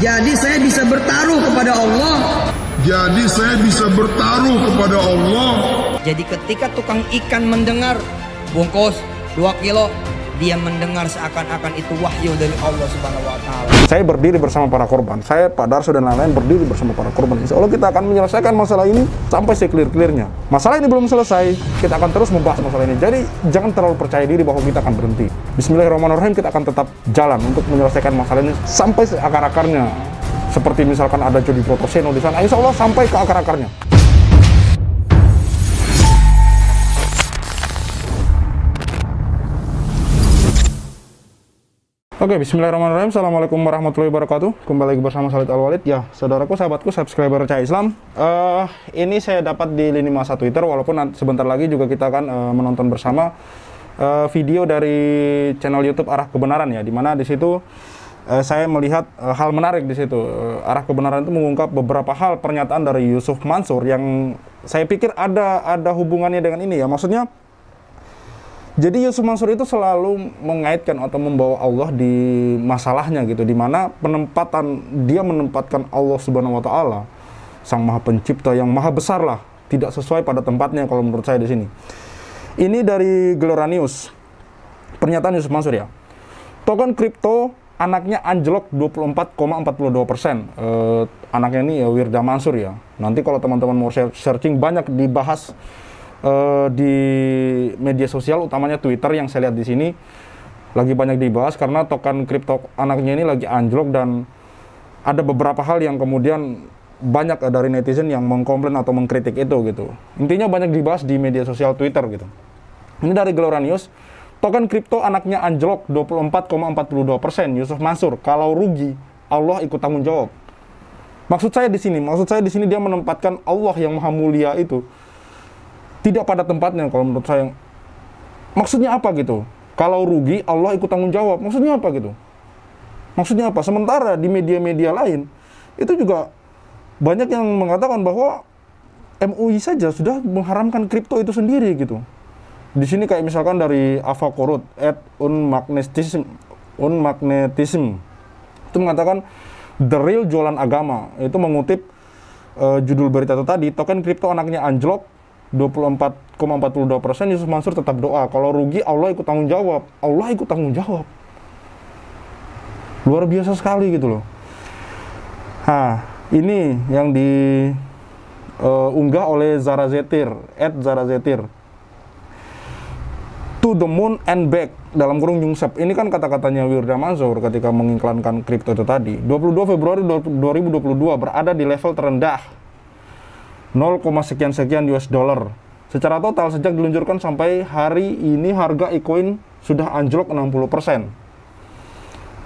Jadi saya bisa bertaruh kepada Allah. Jadi saya bisa bertaruh kepada Allah. Jadi ketika tukang ikan mendengar bungkus 2 kilo, dia mendengar seakan-akan itu wahyu dari Allah Subhanahu wa Ta'ala. Saya berdiri bersama para korban. Saya, Pak Darso dan lain-lain berdiri bersama para korban. Insya Allah kita akan menyelesaikan masalah ini sampai seclear-clearnya. Masalah ini belum selesai, kita akan terus membahas masalah ini. Jadi jangan terlalu percaya diri bahwa kita akan berhenti. Bismillahirrahmanirrahim, kita akan tetap jalan untuk menyelesaikan masalah ini sampai akar-akarnya. Seperti misalkan ada Jody Protoseno di sana, insya Allah sampai ke akar-akarnya. Oke, bismillahirrahmanirrahim. Assalamualaikum warahmatullahi wabarakatuh. Kembali lagi bersama Khalid Al-Walid. Ya, saudaraku, sahabatku, subscriber Cahaya Islam. Ini saya dapat di lini masa Twitter, walaupun sebentar lagi juga kita akan menonton bersama video dari channel YouTube Arah Kebenaran ya, dimana di situ saya melihat hal menarik di situ. Arah Kebenaran itu mengungkap beberapa hal pernyataan dari Yusuf Mansur yang saya pikir ada hubungannya dengan ini ya. Maksudnya, jadi Yusuf Mansur itu selalu mengaitkan atau membawa Allah di masalahnya gitu, dimana dia menempatkan Allah Subhanahu wa Ta'ala, Sang Maha Pencipta yang maha besar lah, tidak sesuai pada tempatnya kalau menurut saya di sini. Ini dari Gelora News, pernyataan Yusuf Mansur ya. Token kripto anaknya anjlok 24,42%. Anaknya ini ya Wirda Mansur ya. Nanti kalau teman-teman mau searching, banyak dibahas di media sosial, utamanya Twitter yang saya lihat di sini lagi banyak dibahas karena token kripto anaknya ini lagi anjlok, dan ada beberapa hal yang kemudian banyak dari netizen yang mengkomplain atau mengkritik itu gitu. Intinya banyak dibahas di media sosial Twitter gitu. Ini dari Gelora News, token kripto anaknya anjlok 24,42%. Yusuf Mansur, kalau rugi Allah ikut tanggung jawab. Maksud saya di sini dia menempatkan Allah yang maha mulia itu tidak pada tempatnya kalau menurut saya. Maksudnya apa gitu? Kalau rugi Allah ikut tanggung jawab. Maksudnya apa gitu? Maksudnya apa? Sementara di media-media lain itu juga banyak yang mengatakan bahwa MUI saja sudah mengharamkan kripto itu sendiri gitu. Di sini kayak misalkan dari Avakorut @unmagnetism itu mengatakan the real jualan agama. Itu mengutip judul berita itu tadi, token kripto anaknya anjlok 24,42%. Yusuf Mansur tetap doa, kalau rugi Allah ikut tanggung jawab. Allah ikut tanggung jawab. Luar biasa sekali gitu loh. Nah, ini yang diunggah oleh Zarazetir, @Zarazetir. To the moon and back, dalam kurung Yungsep. Ini kan kata-katanya Wirda Mansur ketika mengiklankan kripto itu tadi. 22 Februari 2022 berada di level terendah 0, sekian US dollar. Secara total sejak diluncurkan sampai hari ini harga ecoin sudah anjlok 60%.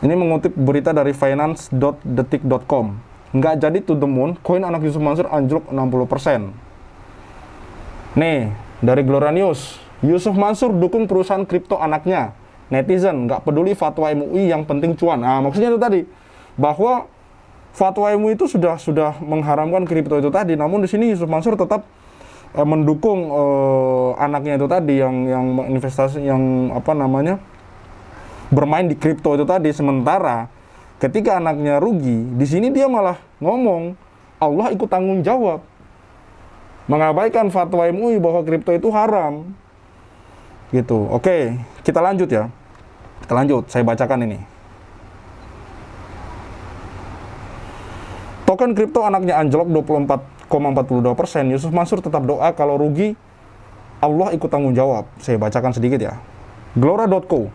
Ini mengutip berita dari finance.detik.com. Nggak jadi to the moon, koin anak Yusuf Mansur anjlok 60%. Nih, dari Gelora News, Yusuf Mansur dukung perusahaan kripto anaknya. Netizen nggak peduli fatwa MUI, yang penting cuan. Nah, maksudnya itu tadi, bahwa fatwa MUI itu sudah mengharamkan kripto itu tadi. Namun di sini Yusuf Mansur tetap mendukung anaknya itu tadi yang investasi, yang bermain di kripto itu tadi. Sementara ketika anaknya rugi, di sini dia malah ngomong Allah ikut tanggung jawab, mengabaikan fatwa MUI bahwa kripto itu haram. Gitu. Oke, kita lanjut ya. Kita lanjut, saya bacakan ini. Token kripto anaknya anjlok 24,42%. Yusuf Mansur tetap doa, kalau rugi Allah ikut tanggung jawab. Saya bacakan sedikit ya. Gelora.co.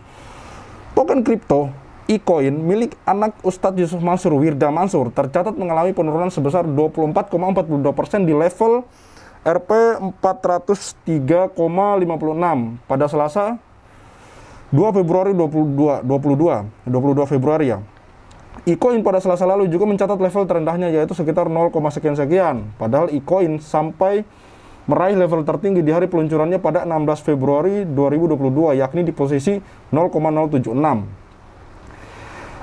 Token kripto ecoin milik anak Ustadz Yusuf Mansur, Wirda Mansur, tercatat mengalami penurunan sebesar 24,42% di level Rp 403,56 pada Selasa 2 Februari 22 Februari ya. eCoin pada Selasa lalu juga mencatat level terendahnya, yaitu sekitar 0, sekian. Padahal eCoin sampai meraih level tertinggi di hari peluncurannya pada 16 Februari 2022, yakni di posisi 0,076.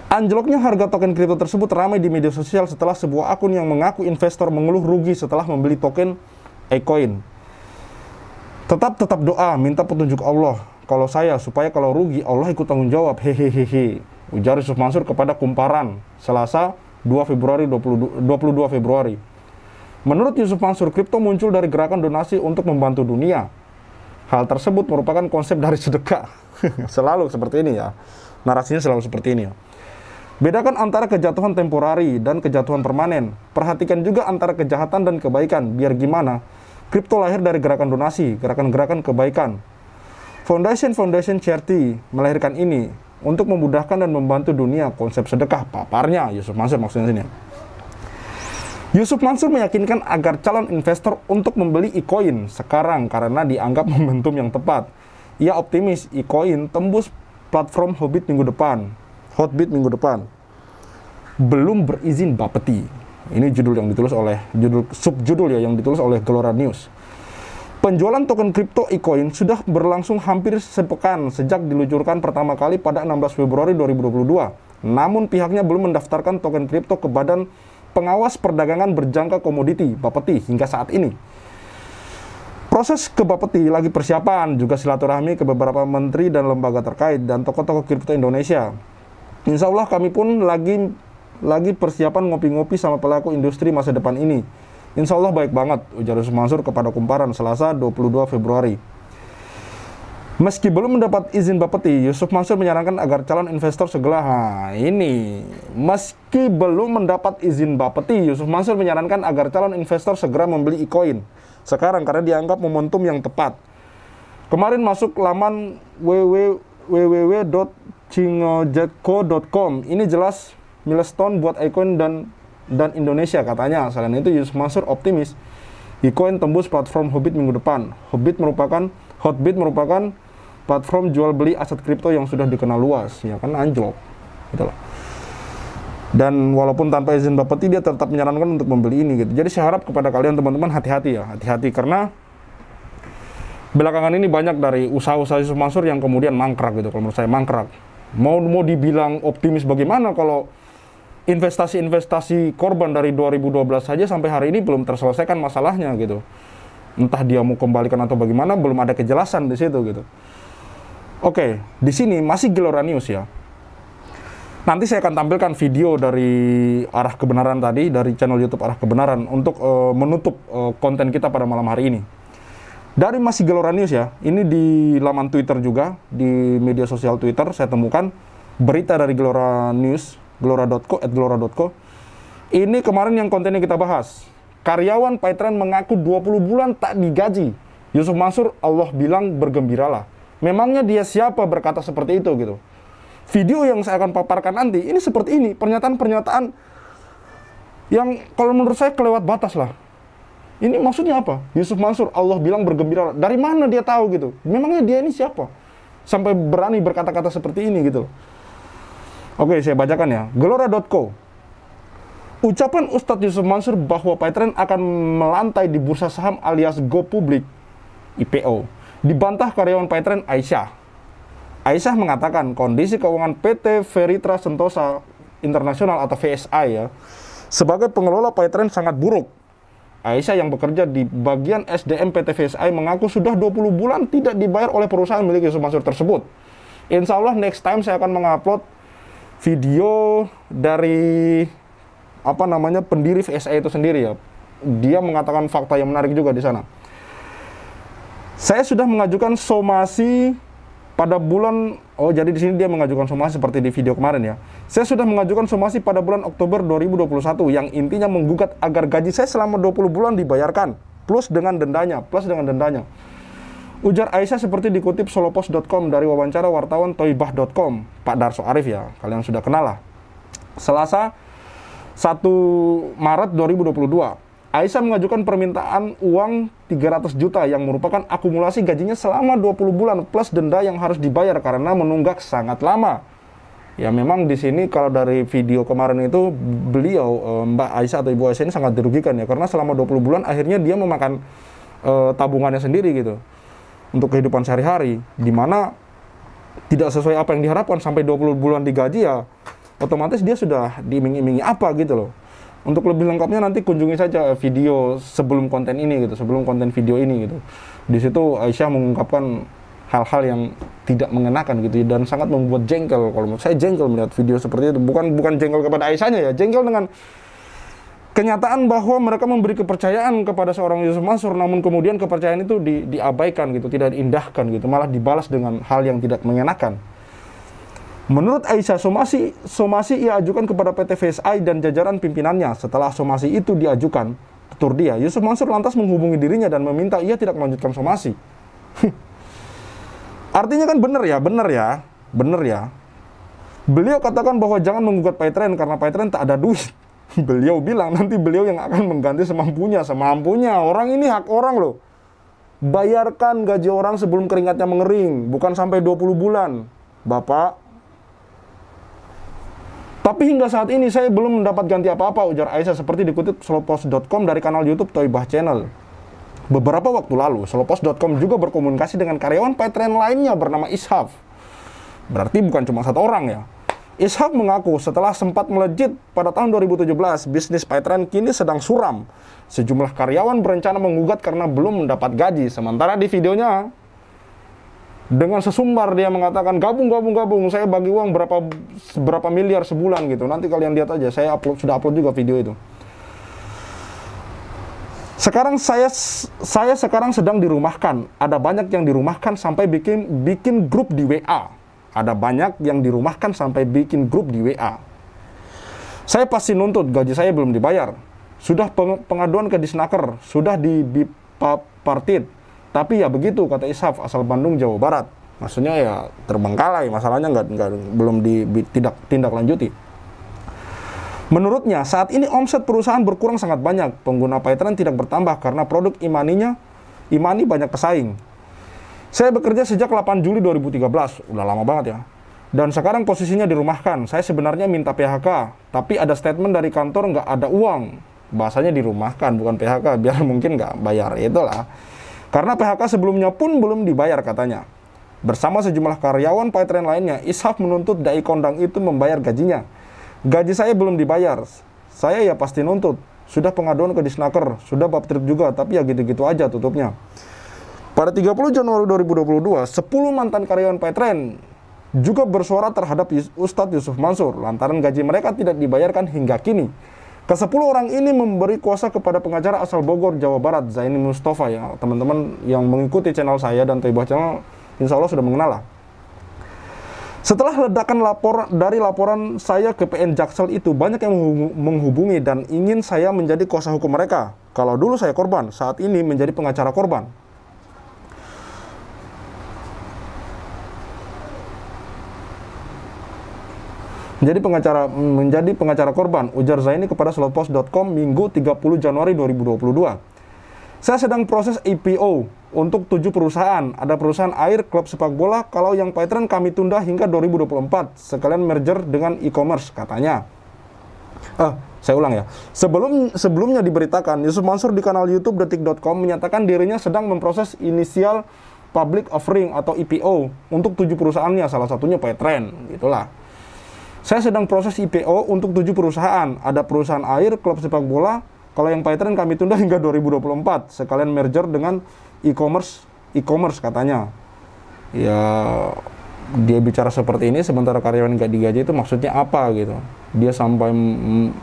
Anjloknya harga token kripto tersebut ramai di media sosial setelah sebuah akun yang mengaku investor mengeluh rugi setelah membeli token eCoin. Tetap doa, minta petunjuk Allah. Kalau saya, supaya kalau rugi Allah ikut tanggung jawab. Hehehehe, ujar Yusuf Mansur kepada Kumparan Selasa 22 Februari. Menurut Yusuf Mansur, kripto muncul dari gerakan donasi untuk membantu dunia. Hal tersebut merupakan konsep dari sedekah. Selalu seperti ini ya. Narasinya selalu seperti ini ya. Bedakan antara kejatuhan temporari dan kejatuhan permanen. Perhatikan juga antara kejahatan dan kebaikan. Biar gimana? Kripto lahir dari gerakan donasi, gerakan-gerakan kebaikan. Foundation Charity melahirkan ini untuk memudahkan dan membantu dunia. Konsep sedekah, paparnya Yusuf Mansur maksudnya sini. Yusuf Mansur meyakinkan agar calon investor untuk membeli e-coin sekarang karena dianggap momentum yang tepat. Ia optimis e-coin tembus platform Hotbit minggu depan. Belum berizin Bapeti. Ini judul yang ditulis oleh subjudul ya yang ditulis oleh Gelora News. Penjualan token kripto e-coin sudah berlangsung hampir sepekan sejak diluncurkan pertama kali pada 16 Februari 2022. Namun pihaknya belum mendaftarkan token kripto ke Badan Pengawas Perdagangan Berjangka Komoditi Bapeti hingga saat ini. Proses ke Bapeti lagi persiapan, juga silaturahmi ke beberapa menteri dan lembaga terkait dan tokoh-tokoh kripto Indonesia. Insya Allah kami pun lagi persiapan ngopi-ngopi sama pelaku industri masa depan ini. Insya Allah baik banget, ujar Yusuf Mansur kepada Kumparan Selasa 22 Februari. Meski belum mendapat izin Bapeti, Yusuf Mansur menyarankan agar calon investor segera meski belum mendapat izin Bapeti, Yusuf Mansur menyarankan agar calon investor segera membeli e-coin sekarang karena dianggap momentum yang tepat. Kemarin masuk laman www.cingojetco.com. Ini jelas milestone buat e-coin dan Indonesia katanya. Selain itu Yusuf Mansur optimis e-coin tembus platform Hotbit minggu depan. Hotbit merupakan platform jual beli aset kripto yang sudah dikenal luas, ya kan, anjlok gitu loh. Dan walaupun tanpa izin Bapeti dia tetap menyarankan untuk membeli ini gitu. Jadi saya harap kepada kalian teman-teman hati-hati karena belakangan ini banyak dari usaha-usaha Yusuf Mansur yang kemudian mangkrak gitu. Kalau menurut saya mangkrak. Mau dibilang optimis bagaimana kalau investasi korban dari 2012 saja sampai hari ini belum terselesaikan masalahnya gitu. Entah dia mau kembalikan atau bagaimana, belum ada kejelasan di situ gitu. Oke, di sini masih Gelora News ya. Nanti saya akan tampilkan video dari Arah Kebenaran tadi, dari channel YouTube Arah Kebenaran untuk menutup konten kita pada malam hari ini. Dari masih Gelora News ya, ini di laman Twitter juga, di media sosial Twitter saya temukan berita dari Gelora News, gelora.co. Ini kemarin yang kontennya kita bahas. Karyawan Paytrend mengaku 20 bulan tak digaji. Yusuf Mansur, Allah bilang bergembiralah. Memangnya dia siapa berkata seperti itu gitu. Video yang saya akan paparkan nanti, ini seperti ini, pernyataan-pernyataan yang kalau menurut saya kelewat batas lah. Ini maksudnya apa? Yusuf Mansur, Allah bilang bergembira. Dari mana dia tahu gitu? Memangnya dia ini siapa? Sampai berani berkata-kata seperti ini gitu. Oke, saya bacakan ya. Gelora.co. Ucapan Ustadz Yusuf Mansur bahwa Paytrend akan melantai di bursa saham alias Go Public IPO dibantah karyawan Paytrend Aisyah. Aisyah mengatakan kondisi keuangan PT Veritra Sentosa Internasional atau VSI ya sebagai pengelola Paytrend sangat buruk. Aisyah yang bekerja di bagian SDM PT VSI mengaku sudah 20 bulan tidak dibayar oleh perusahaan milik Yusuf Mansur tersebut. Insya Allah next time saya akan mengupload video dari pendiri VSI itu sendiri ya. Dia mengatakan fakta yang menarik juga di sana. Saya sudah mengajukan somasi pada bulan, jadi di sini dia mengajukan somasi seperti di video kemarin ya. Saya sudah mengajukan somasi pada bulan Oktober 2021 yang intinya menggugat agar gaji saya selama 20 bulan dibayarkan plus dengan dendanya. Ujar Aisyah seperti dikutip solopos.com dari wawancara wartawan toibah.com, Pak Darso Arif ya, kalian sudah kenal lah. Selasa 1 Maret 2022. Aisyah mengajukan permintaan uang 300 juta yang merupakan akumulasi gajinya selama 20 bulan plus denda yang harus dibayar karena menunggak sangat lama. Ya memang di sini kalau dari video kemarin itu beliau Mbak Aisyah atau Ibu Aisyah ini sangat dirugikan ya karena selama 20 bulan akhirnya dia memakan tabungannya sendiri gitu untuk kehidupan sehari-hari, di mana tidak sesuai apa yang diharapkan sampai 20 bulan digaji ya otomatis dia sudah diiming-imingi apa gitu loh. Untuk lebih lengkapnya nanti kunjungi saja video sebelum konten ini gitu, sebelum konten video ini gitu. Di situ Aisyah mengungkapkan hal-hal yang tidak mengenakan gitu, dan sangat membuat jengkel. Kalau menurut saya jengkel melihat video seperti itu, bukan jengkel kepada Aisyahnya ya, jengkel dengan kenyataan bahwa mereka memberi kepercayaan kepada seorang Yusuf Mansur, namun kemudian kepercayaan itu diabaikan gitu, tidak diindahkan gitu, malah dibalas dengan hal yang tidak mengenakan. Menurut Aisyah, somasi ia ajukan kepada PT VSI dan jajaran pimpinannya. Setelah somasi itu diajukan, tutur dia, Yusuf Mansur lantas menghubungi dirinya dan meminta ia tidak melanjutkan somasi. Artinya kan benar ya. Beliau katakan bahwa jangan menggugat Paytrend karena Paytrend tak ada duit. Beliau bilang nanti beliau yang akan mengganti semampunya. Orang ini hak orang loh. Bayarkan gaji orang sebelum keringatnya mengering, bukan sampai 20 bulan. Bapak. Tapi hingga saat ini saya belum mendapat ganti apa-apa, ujar Aisyah seperti dikutip slowpost.com dari kanal YouTube Thoibah Channel. Beberapa waktu lalu, slowpost.com juga berkomunikasi dengan karyawan Paytrend lainnya bernama Ishaf. Berarti bukan cuma satu orang ya. Ishak mengaku setelah sempat melejit pada tahun 2017, bisnis Paytrend kini sedang suram. Sejumlah karyawan berencana menggugat karena belum mendapat gaji. Sementara di videonya, dengan sesumbar dia mengatakan, gabung, saya bagi uang berapa miliar sebulan gitu. Nanti kalian lihat aja, saya sudah upload juga video itu. Sekarang saya sekarang sedang dirumahkan. Ada banyak yang dirumahkan sampai bikin grup di WA. Saya pasti nuntut, gaji saya belum dibayar. Sudah pengaduan ke Disnaker, sudah di bipartit. Tapi ya begitu, kata Ishaf asal Bandung, Jawa Barat. Maksudnya ya terbengkalai, masalahnya belum tindak lanjuti. Menurutnya, saat ini omset perusahaan berkurang sangat banyak. Pengguna Paytrend tidak bertambah karena produk Imani banyak pesaing. Saya bekerja sejak 8 Juli 2013, udah lama banget ya. Dan sekarang posisinya dirumahkan. Saya sebenarnya minta PHK, tapi ada statement dari kantor nggak ada uang. Bahasanya dirumahkan, bukan PHK, biar mungkin nggak bayar, itulah. Karena PHK sebelumnya pun belum dibayar katanya. Bersama sejumlah karyawan Paytrend lainnya, Ishaf menuntut dai kondang itu membayar gajinya. Gaji saya belum dibayar, saya ya pasti nuntut. Sudah pengaduan ke Disnaker, sudah bab trip juga, tapi ya gitu-gitu aja tutupnya. Pada 30 Januari 2022, 10 mantan karyawan Paytrend juga bersuara terhadap Ustadz Yusuf Mansur lantaran gaji mereka tidak dibayarkan hingga kini. Ke-10 orang ini memberi kuasa kepada pengacara asal Bogor, Jawa Barat, Zaini Mustafa. Ya, teman-teman yang mengikuti channel saya dan Thoibah Channel, insya Allah sudah mengenal lah. Setelah ledakan laporan saya ke PN Jaksel itu, banyak yang menghubungi dan ingin saya menjadi kuasa hukum mereka. Kalau dulu saya korban, saat ini menjadi pengacara korban. Menjadi pengacara korban, ujar Zaini kepada slowpost.com Minggu 30 Januari 2022. Saya sedang proses IPO untuk 7 perusahaan. Ada perusahaan air, klub sepak bola. Kalau yang Paytrend kami tunda hingga 2024. Sekalian merger dengan e-commerce katanya. Saya ulang ya. Sebelumnya diberitakan, Yusuf Mansur di kanal YouTube detik.com menyatakan dirinya sedang memproses inisial public offering atau IPO untuk 7 perusahaannya, salah satunya Paytrend. Gitulah. Saya sedang proses IPO untuk 7 perusahaan. Ada perusahaan air, klub sepak bola. Kalau yang Paytrend kami tunda hingga 2024. Sekalian merger dengan e-commerce katanya. Ya, dia bicara seperti ini sementara karyawan nggak digaji, itu maksudnya apa gitu. Dia sampai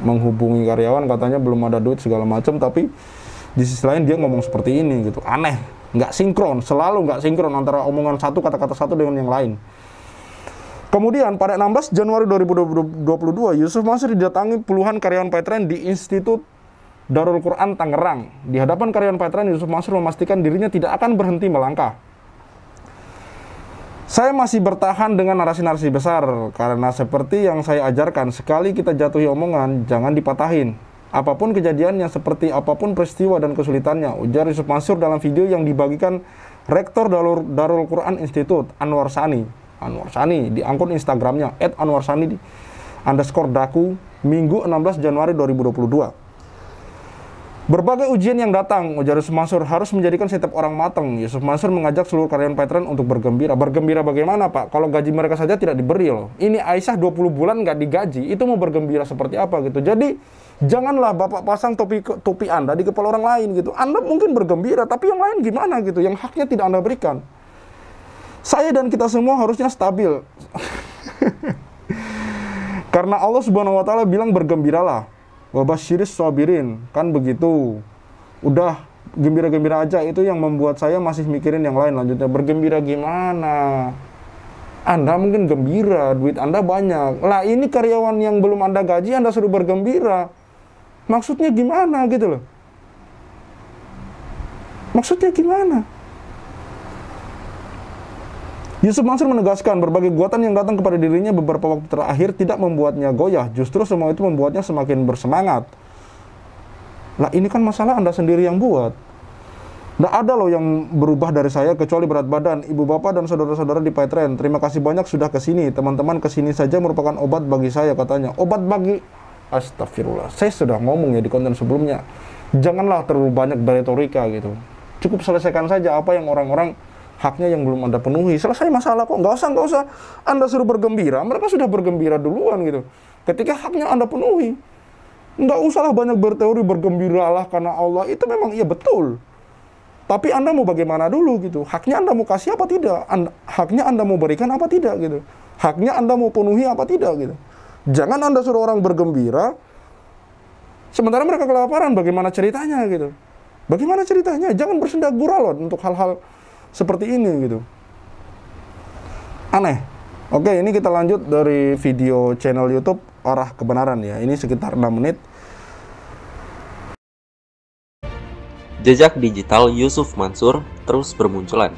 menghubungi karyawan katanya belum ada duit segala macam, tapi di sisi lain dia ngomong seperti ini gitu. Aneh, nggak sinkron, selalu nggak sinkron antara omongan satu, kata-kata satu dengan yang lain. Kemudian pada 16 Januari 2022, Yusuf Mansur didatangi puluhan karyawan Paytrend di Institut Darul Quran Tangerang. Di hadapan karyawan Paytrend, Yusuf Mansur memastikan dirinya tidak akan berhenti melangkah. Saya masih bertahan dengan narasi-narasi besar, karena seperti yang saya ajarkan, sekali kita jatuhi omongan, jangan dipatahin. Apapun kejadiannya, seperti apapun peristiwa dan kesulitannya, ujar Yusuf Mansur dalam video yang dibagikan Rektor Darul Quran Institute, Anwar Sani di akun Instagramnya @anwarsani_daku Minggu 16 Januari 2022. Berbagai ujian yang datang, ujar Yusuf Mansur, harus menjadikan setiap orang matang. Yusuf Mansur mengajak seluruh karyawan Paytrend untuk bergembira. Bergembira bagaimana, Pak? Kalau gaji mereka saja tidak diberi loh. Ini Aisyah 20 bulan nggak digaji, itu mau bergembira seperti apa gitu. Jadi, janganlah Bapak pasang topi Anda di kepala orang lain gitu. Anda mungkin bergembira, tapi yang lain gimana gitu, yang haknya tidak Anda berikan. Saya dan kita semua harusnya stabil. Karena Allah Subhanahu wa taala bilang bergembiralah. Wabasyiris sabirin, kan begitu. Udah gembira-gembira aja, itu yang membuat saya masih mikirin yang lain lanjutnya. Bergembira gimana? Anda mungkin gembira, duit Anda banyak. Lah ini karyawan yang belum Anda gaji, Anda suruh bergembira. Maksudnya gimana gitu loh? Maksudnya gimana? Yusuf Mansur menegaskan berbagai kekuatan yang datang kepada dirinya beberapa waktu terakhir tidak membuatnya goyah, justru semua itu membuatnya semakin bersemangat. Lah ini kan masalah Anda sendiri yang buat. Nggak ada loh yang berubah dari saya kecuali berat badan. Ibu bapak dan saudara-saudara di Paitren, terima kasih banyak sudah kesini. Teman-teman kesini saja merupakan obat bagi saya katanya. Obat bagi... Astagfirullah, saya sudah ngomong ya di konten sebelumnya. Janganlah terlalu banyak beretorika gitu. Cukup selesaikan saja apa yang orang-orang haknya yang belum Anda penuhi. Selesai masalah kok. Nggak usah Anda suruh bergembira. Mereka sudah bergembira duluan gitu. Ketika haknya Anda penuhi. Nggak usahlah banyak berteori bergembiralah karena Allah. Itu memang iya betul. Tapi Anda mau bagaimana dulu gitu. Haknya Anda mau kasih apa tidak. Haknya Anda mau berikan apa tidak gitu. Haknya Anda mau penuhi apa tidak gitu. Jangan Anda suruh orang bergembira. Sementara mereka kelaparan. Bagaimana ceritanya gitu. Bagaimana ceritanya. Jangan bersendak gurau untuk hal-hal seperti ini gitu. Aneh. Oke, ini kita lanjut dari video channel YouTube Arah Kebenaran ya. Ini sekitar 6 menit. Jejak digital Yusuf Mansur terus bermunculan.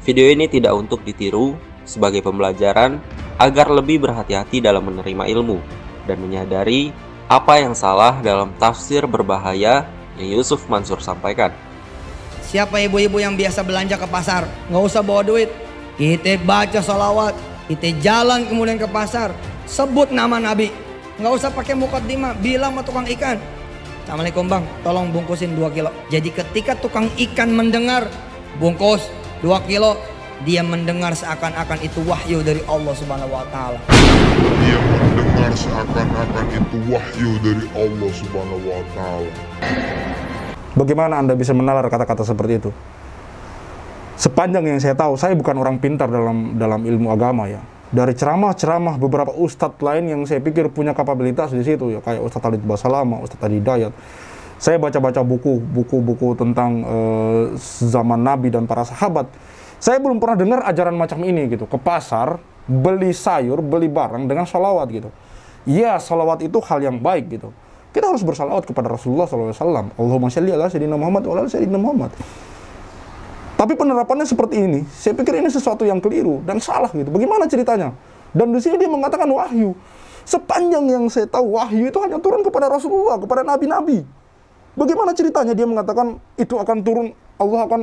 Video ini tidak untuk ditiru, sebagai pembelajaran agar lebih berhati-hati dalam menerima ilmu dan menyadari apa yang salah dalam tafsir berbahaya yang Yusuf Mansur sampaikan. Siapa ibu-ibu yang biasa belanja ke pasar, nggak usah bawa duit. Kita baca sholawat, kita jalan kemudian ke pasar, sebut nama Nabi. Nggak usah pakai mukaddimah, bilang sama tukang ikan. Assalamualaikum bang, tolong bungkusin 2 kilo. Jadi ketika tukang ikan mendengar bungkus 2 kilo, dia mendengar seakan-akan itu wahyu dari Allah Subhanahu wa taala. Dia mendengar seakan-akan itu wahyu dari Allah Subhanahu wa taala. Bagaimana Anda bisa menalar kata-kata seperti itu? Sepanjang yang saya tahu, saya bukan orang pintar dalam ilmu agama ya. Dari ceramah-ceramah beberapa ustadz lain yang saya pikir punya kapabilitas di situ ya, kayak Ustadz Khalid Basalamah, Ustadz Adi Hidayat. Saya baca-baca buku-buku tentang zaman Nabi dan para sahabat. Saya belum pernah dengar ajaran macam ini gitu. Ke pasar, beli sayur, beli barang dengan sholawat gitu. Iya, sholawat itu hal yang baik gitu. Kita harus bersalawat kepada Rasulullah SAW. Allahumma sholli ala sayyidina Muhammad wa ala sayyidina Muhammad. Tapi penerapannya seperti ini, saya pikir ini sesuatu yang keliru dan salah gitu. Bagaimana ceritanya? Dan di sini dia mengatakan wahyu. Sepanjang yang saya tahu, wahyu itu hanya turun kepada Rasulullah, kepada nabi-nabi. Bagaimana ceritanya dia mengatakan itu akan turun, Allah akan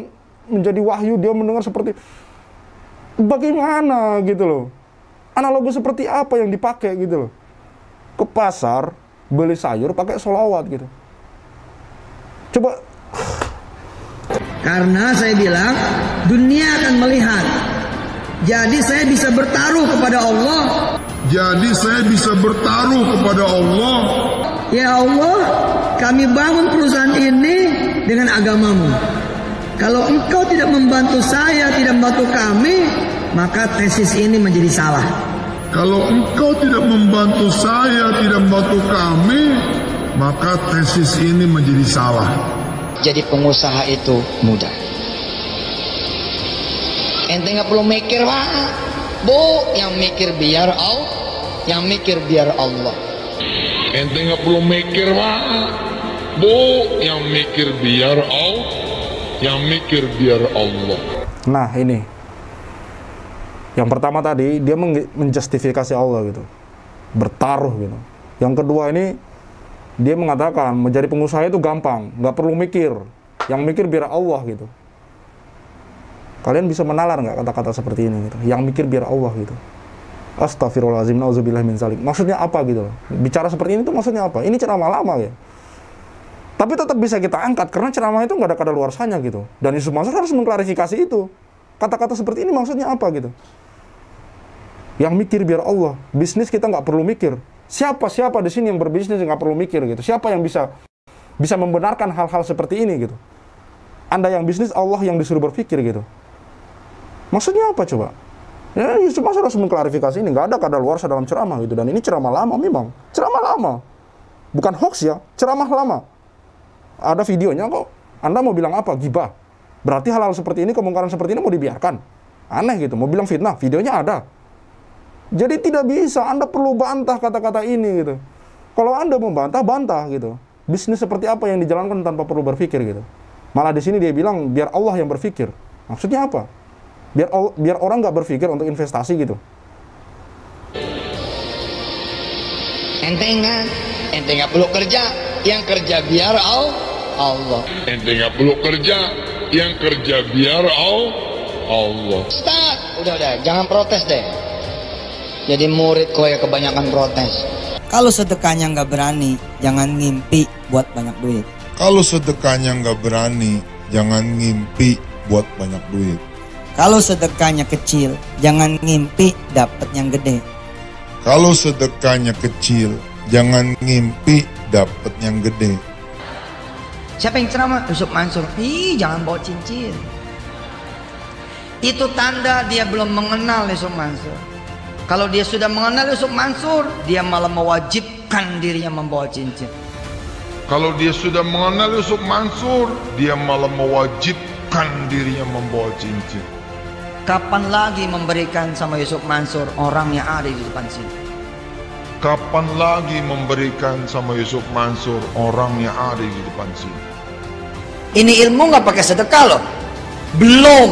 menjadi wahyu, dia mendengar seperti... Bagaimana gitu loh? Analogi seperti apa yang dipakai gitu loh? Ke pasar, beli sayur pakai sholawat gitu. Coba. Karena saya bilang dunia akan melihat. Jadi saya bisa bertaruh kepada Allah. Jadi saya bisa bertaruh kepada Allah. Ya Allah, kami bangun perusahaan ini dengan agamamu. Kalau engkau tidak membantu saya, tidak membantu kami, maka tesis ini menjadi salah. Kalau engkau tidak membantu saya, tidak membantu kami, maka tesis ini menjadi salah. Jadi pengusaha itu mudah. Ente nggak perlu mikir pak, bu, yang mikir biar Allah, yang mikir biar Allah. Ente nggak perlu mikir pak, bu, yang mikir biar Allah, yang mikir biar Allah. Nah ini, yang pertama tadi dia menjustifikasi Allah gitu, bertaruh gitu. Yang kedua ini dia mengatakan menjadi pengusaha itu gampang, nggak perlu mikir, yang mikir biar Allah gitu. Kalian bisa menalar nggak kata-kata seperti ini gitu? Yang mikir biar Allah gitu. Astagfirullahaladzim, na'udzubillah min dzalik. Maksudnya apa gitu loh? Bicara seperti ini tuh maksudnya apa? Ini ceramah lama ya. Tapi tetap bisa kita angkat karena ceramah itu nggak ada kadaluarsanya gitu. Dan Yusuf Mansur harus mengklarifikasi itu. Kata-kata seperti ini maksudnya apa gitu? Yang mikir biar Allah. Bisnis kita nggak perlu mikir. Siapa di sini yang berbisnis nggak perlu mikir gitu? Siapa yang bisa membenarkan hal-hal seperti ini gitu? Anda yang bisnis, Allah yang disuruh berpikir gitu. Maksudnya apa coba? Ya, Yusuf Mansur harus mengklarifikasi ini. Nggak ada kadaluarsa dalam ceramah gitu. Dan ini ceramah lama memang. Ceramah lama. Bukan hoax ya, ceramah lama. Ada videonya kok. Anda mau bilang apa? Gibah. Berarti hal-hal seperti ini, kemungkaran seperti ini mau dibiarkan. Aneh gitu, mau bilang fitnah, videonya ada. Jadi tidak bisa, Anda perlu bantah kata-kata ini gitu. Kalau Anda membantah, bantah gitu. Bisnis seperti apa yang dijalankan tanpa perlu berpikir gitu. Malah di sini dia bilang biar Allah yang berpikir. Maksudnya apa? Biar orang nggak berpikir untuk investasi gitu. Ente nggak perlu kerja, yang kerja biar Allah. Ente nggak perlu kerja, yang kerja biar Allah. Ustaz, udah, jangan protes deh. Jadi murid kok ya kebanyakan protes. Kalau sedekahnya nggak berani, jangan ngimpi buat banyak duit. Kalau sedekahnya nggak berani, jangan ngimpi buat banyak duit. Kalau sedekahnya kecil, jangan ngimpi dapat yang gede. Kalau sedekahnya kecil, jangan ngimpi dapat yang gede. Siapa yang ceramah? Yusuf Mansur. Jangan bawa cincin. Itu tanda dia belum mengenal Yusuf Mansur. Kalau dia sudah mengenal Yusuf Mansur, dia malah mewajibkan dirinya membawa cincin. Kalau dia sudah mengenal Yusuf Mansur, dia malah mewajibkan dirinya membawa cincin. Kapan lagi memberikan sama Yusuf Mansur orang yang ada di depan sini? Kapan lagi memberikan sama Yusuf Mansur orang yang ada di depan sini? Ini ilmu nggak pakai sedekah loh. Belum.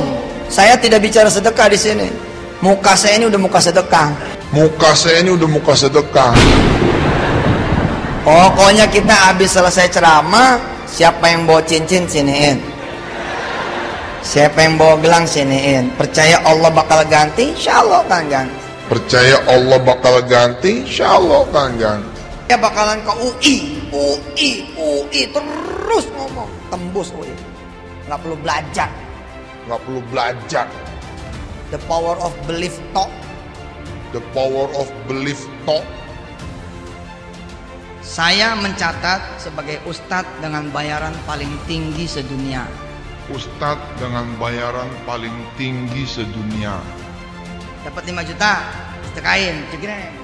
Saya tidak bicara sedekah di sini. Muka saya ini udah muka sedekah. Muka saya ini udah muka sedekah. Pokoknya kita habis selesai ceramah, siapa yang bawa cincin siniin. Siapa yang bawa gelang siniin. Percaya Allah bakal ganti, insya Allah kan ganti. Percaya Allah bakal ganti, insya Allah kan ganti. Ya bakalan ke UI terus ngomong, tembus UI. Nggak perlu belajar. Nggak perlu belajar. The power of belief talk. The power of belief talk. Saya mencatat sebagai ustadz dengan bayaran paling tinggi sedunia. Ustadz dengan bayaran paling tinggi sedunia. Dapat 5 juta, sedekahin, cekrek.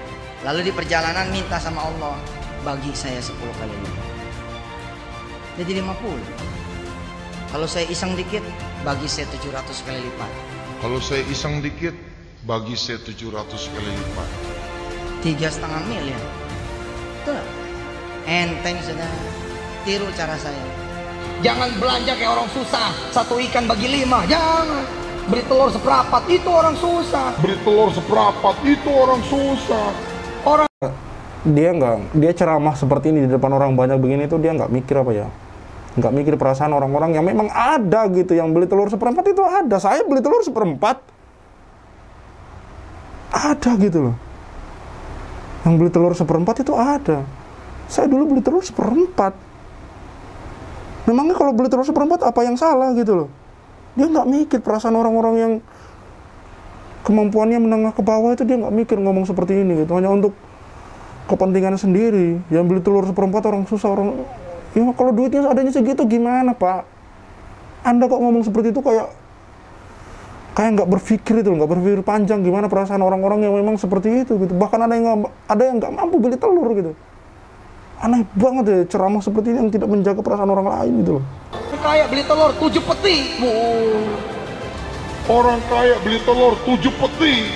Lalu di perjalanan minta sama Allah, bagi saya 10 kali lipat. Jadi 50. Kalau saya iseng dikit, bagi saya 700 kali lipat. Kalau saya iseng dikit, bagi saya 700 kali lipat. 3,5 miliar. Betul. Enteng sudah. Tiru cara saya. Jangan belanja kayak orang susah. 1 ikan bagi 5. Jangan. Beli telur seperempat itu orang susah. Beli telur seperempat itu orang susah. Orang Dia ceramah seperti ini di depan orang banyak begini tuh dia nggak mikir apa ya? Nggak mikir perasaan orang-orang yang memang ada gitu, yang beli telur seperempat itu ada. Saya beli telur seperempat ada gitu loh. Yang beli telur seperempat itu ada. Saya dulu beli telur seperempat. Memangnya kalau beli telur seperempat apa yang salah gitu loh? Dia nggak mikir perasaan orang-orang yang kemampuannya menengah ke bawah itu. Dia nggak mikir ngomong seperti ini gitu, hanya untuk kepentingan sendiri. Yang beli telur seperempat orang susah, orang ya kalau duitnya adanya segitu gimana Pak? Anda kok ngomong seperti itu kayak nggak berpikir itu, nggak berpikir panjang gimana perasaan orang-orang yang memang seperti itu gitu. Bahkan ada yang nggak mampu beli telur gitu. Aneh banget ya ceramah seperti ini yang tidak menjaga perasaan orang lain gitu loh. kaya beli telur 7 peti. Orang kaya beli telur 7 peti.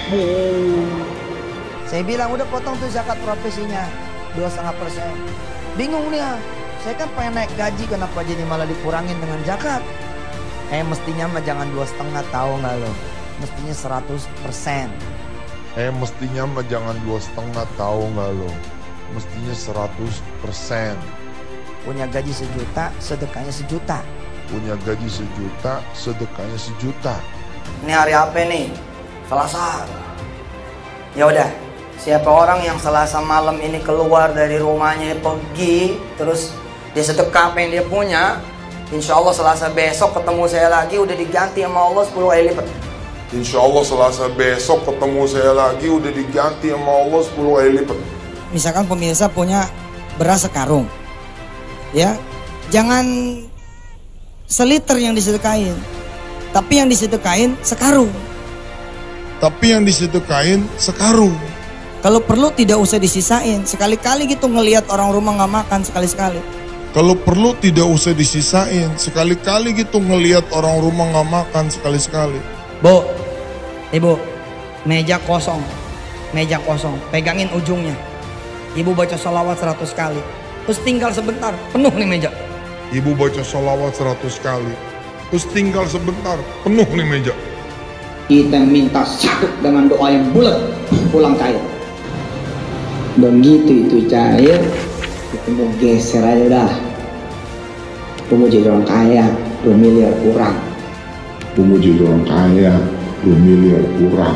Saya bilang udah potong tuh zakat profesinya 2,5%. Bingung dia. Saya kan pengen naik gaji, kenapa jadi malah dikurangin dengan zakat? Mestinya mah jangan 2,5, tahu nggak lo? Mestinya 100%. Mestinya mah jangan 2,5, tahu nggak lo? Mestinya 100%. Punya gaji 1 juta, sedekahnya 1 juta. Punya gaji 1 juta, sedekahnya 1 juta. Ini hari apa nih? Selasa. Ya udah, siapa orang yang Selasa malam ini keluar dari rumahnya pergi, terus dia sedekah apa yang dia punya, insya Allah Selasa besok ketemu saya lagi udah diganti sama Allah 10 kali lipat. Insya Allah Selasa besok ketemu saya lagi udah diganti sama Allah 10 kali lipat. Misalkan pemirsa punya beras sekarung, ya jangan seliter yang disedekain, tapi yang disedekain sekarung. tapi yang di situ kain sekarung. Kalau perlu tidak usah disisain. Sekali-kali gitu ngelihat orang rumah nggak makan sekali-sekali. Kalau perlu tidak usah disisain. Sekali-kali gitu ngelihat orang rumah nggak makan sekali-sekali. Bu, ibu, meja kosong. Meja kosong, pegangin ujungnya. Ibu baca sholawat 100 kali. Terus tinggal sebentar, penuh nih meja. Ibu baca sholawat 100 kali. Terus tinggal sebentar, penuh nih meja. Kita minta satu dengan doa yang bulat, pulang cair. Begitu itu cair, kita mau geser aja dah. Lu mau jadi orang kaya, 2 miliar kurang. Lu mau jadi orang kaya, 2 miliar kurang.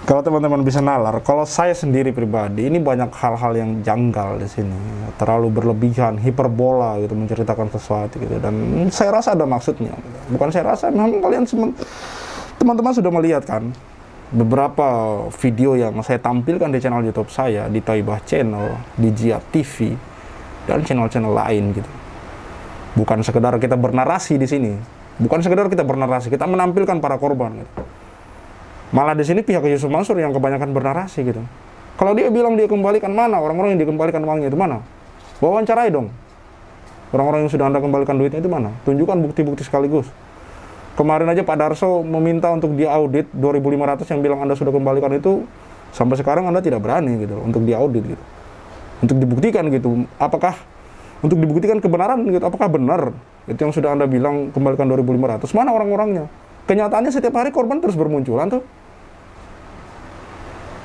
Kalau teman-teman bisa nalar, kalau saya sendiri pribadi ini banyak hal-hal yang janggal di sini, terlalu berlebihan, hiperbola gitu menceritakan sesuatu gitu, dan saya rasa ada maksudnya. Bukan saya rasa, memang kalian teman-teman sudah melihat kan beberapa video yang saya tampilkan di channel YouTube saya, di Taibah Channel, di Jia TV, dan channel-channel lain gitu. Bukan sekedar kita bernarasi di sini, bukan sekedar kita bernarasi, kita menampilkan para korban gitu. Malah di sini pihak Yusuf Mansur yang kebanyakan bernarasi gitu. Kalau dia bilang dia kembalikan, mana orang-orang yang dikembalikan uangnya itu mana? Wawancarai dong. Orang-orang yang sudah Anda kembalikan duitnya itu mana? Tunjukkan bukti-bukti sekaligus. Kemarin aja Pak Darso meminta untuk dia audit 2.500 yang bilang Anda sudah kembalikan itu, sampai sekarang Anda tidak berani gitu untuk dia audit gitu. Untuk dibuktikan gitu, apakah untuk dibuktikan kebenaran gitu, apakah benar itu yang sudah Anda bilang kembalikan 2.500? Mana orang-orangnya? Kenyataannya setiap hari korban terus bermunculan tuh.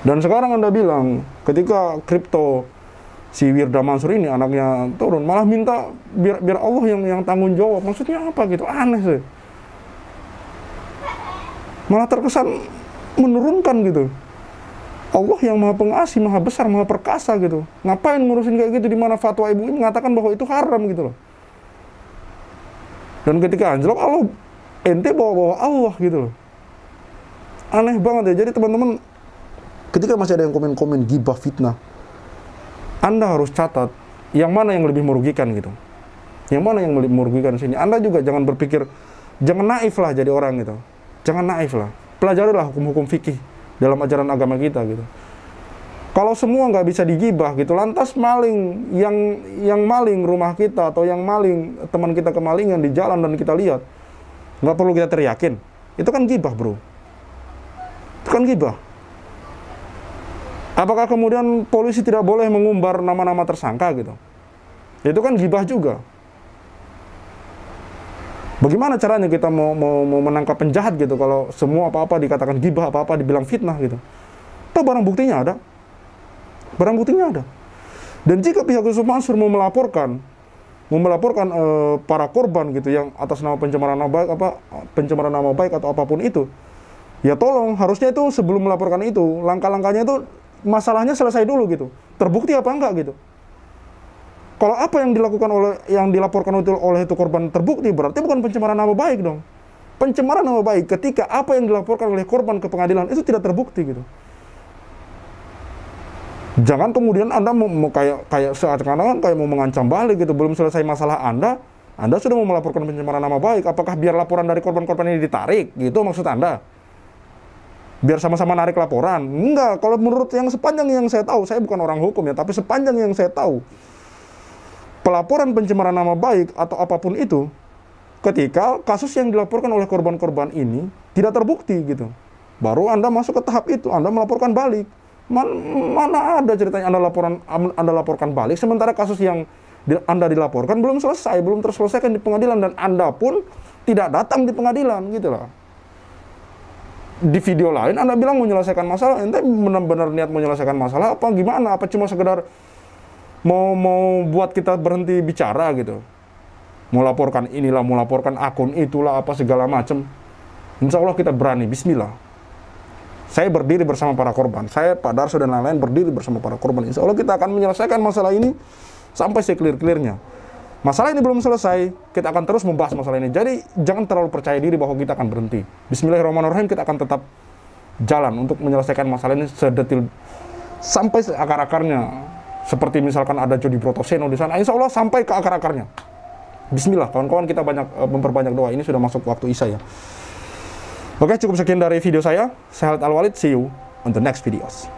Dan sekarang Anda bilang, ketika kripto si Wirda Mansur ini anaknya turun, malah minta biar Allah yang tanggung jawab. Maksudnya apa gitu? Aneh sih. Malah terkesan menurunkan gitu. Allah yang maha pengasih, maha besar, maha perkasa gitu. Ngapain ngurusin kayak gitu, di mana fatwa MUI mengatakan bahwa itu haram gitu loh. Dan ketika anjlok, Allah ente bawa-bawa Allah gitu loh. Aneh banget ya. Jadi teman-teman, ketika masih ada yang komen-komen gibah fitnah, Anda harus catat yang mana yang lebih merugikan gitu. Yang mana yang lebih merugikan di sini. Anda juga jangan berpikir, jangan naif lah jadi orang gitu. Jangan naif lah. Pelajarilah hukum-hukum fikih dalam ajaran agama kita gitu. Kalau semua nggak bisa digibah gitu, lantas maling yang maling rumah kita atau yang maling teman kita kemalingan di jalan dan kita lihat, nggak perlu kita teriakin. Itu kan gibah, bro. Itu kan gibah. Apakah kemudian polisi tidak boleh mengumbar nama-nama tersangka gitu? Itu kan gibah juga. Bagaimana caranya kita mau menangkap penjahat gitu kalau semua apa-apa dikatakan gibah, apa-apa dibilang fitnah gitu? Toh barang buktinya ada. Barang buktinya ada. Dan jika pihak Yusuf Mansur mau melaporkan para korban gitu yang atas nama pencemaran nama baik atau apapun itu, ya tolong, harusnya itu sebelum melaporkan itu, langkah-langkahnya itu masalahnya selesai dulu gitu. Terbukti apa enggak gitu. Kalau apa yang dilaporkan oleh itu korban terbukti, berarti bukan pencemaran nama baik dong. Pencemaran nama baik ketika apa yang dilaporkan oleh korban ke pengadilan itu tidak terbukti gitu. Jangan kemudian Anda mau kayak seakan-akan kayak mau mengancam balik gitu. Belum selesai masalah Anda sudah mau melaporkan pencemaran nama baik. Apakah biar laporan dari korban-korban ini ditarik gitu maksud Anda? Biar sama-sama narik laporan? Enggak, kalau menurut yang sepanjang yang saya tahu, saya bukan orang hukum ya, tapi sepanjang yang saya tahu, pelaporan pencemaran nama baik atau apapun itu, ketika kasus yang dilaporkan oleh korban-korban ini tidak terbukti gitu, baru Anda masuk ke tahap itu, Anda melaporkan balik. Mana ada ceritanya Anda laporkan balik, sementara kasus yang Anda dilaporkan belum selesai, belum terselesaikan di pengadilan, dan Anda pun tidak datang di pengadilan gitu loh. Di video lain Anda bilang menyelesaikan masalah, ente benar-benar niat menyelesaikan masalah apa gimana? Apa cuma sekedar mau buat kita berhenti bicara gitu? Mau laporkan inilah, mau laporkan akun itulah, apa segala macam. Insya Allah kita berani, bismillah. Saya berdiri bersama para korban. Saya, Pak Darso dan lain-lain berdiri bersama para korban. Insya Allah kita akan menyelesaikan masalah ini sampai seclear-clearnya. Masalah ini belum selesai, kita akan terus membahas masalah ini. Jadi jangan terlalu percaya diri bahwa kita akan berhenti. Bismillahirrahmanirrahim, kita akan tetap jalan untuk menyelesaikan masalah ini sedetil sampai akar-akarnya. Seperti misalkan ada Jody Brotoseno di sana, insya Allah sampai ke akar-akarnya. Bismillah, kawan-kawan, kita banyak memperbanyak doa. Ini sudah masuk waktu Isya ya. Oke, cukup sekian dari video saya. Saya Khalid Al-Walid, see you on the next videos.